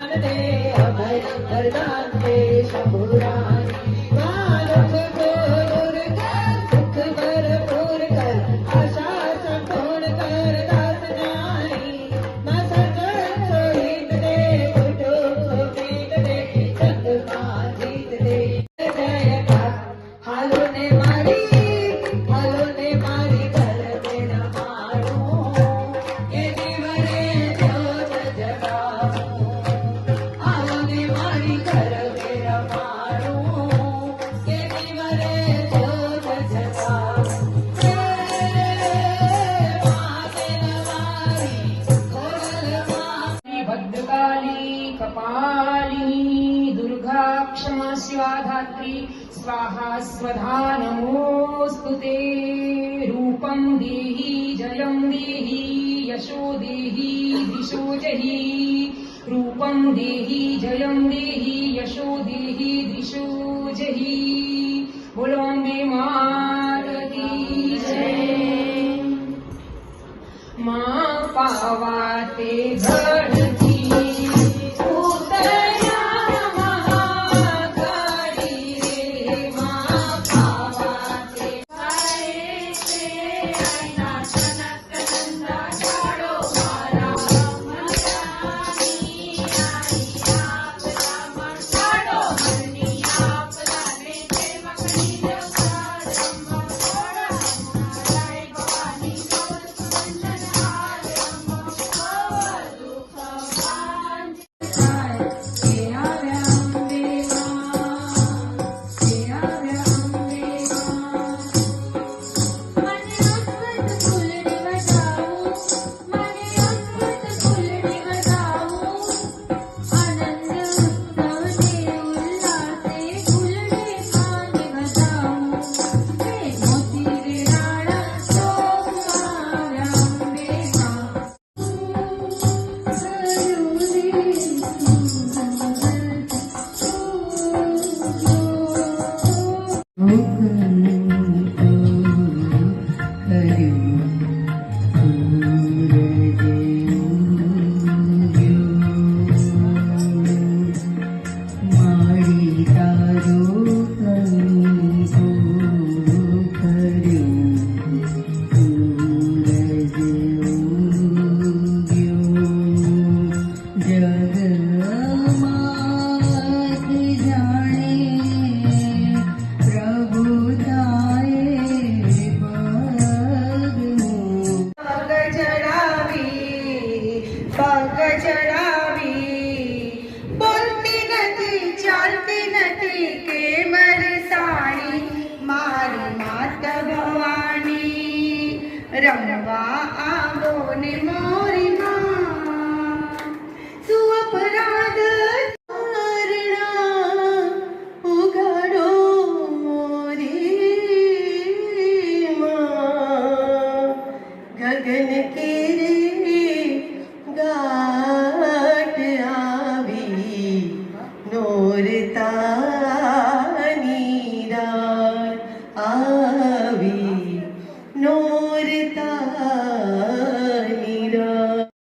ज्ञान दे, अभय वरदान दे शंभुरानी। माँ दुख को दूर कर, सुख भरपूर कर, आशा संपूर्ण कर दास न्यारी। माँ सजन सोहित दे, कुटुंब प्रीत दे, जग माँ जीत दे। जयकार हालो ने मारी कर देना मारो, ये जीवने ज्योत जगावो। हालो ने मारी कर देना मारो, ये जीवने ज्योत जगावो। माते नवारी खोल माँ भद्रकाली कपाली दुर्गा क्षमा शिवा धात्री स्वाहा स्वधा नमोऽस्तु ते। रूपं देहि जयं देहि यशो देहि दिशो जहि। रूपं देहि जयं देहि यशो देहि दिशो जहि। बोलो अम्बे मात की जय। माँ पावाते घडती उतया महाकाली रे। माँ पावाते गायते ऐना सनक नंदा झाडो मारा मनानी आई आपला मसाडो मनी आपला ने मकडी देवता थोडा माराय भवानी सुंदर रमवा आवो ने मोरी माँ, तू अपराध तारणा उगाडो मोरी माँ। गगन के रे गाठ आवी नोरता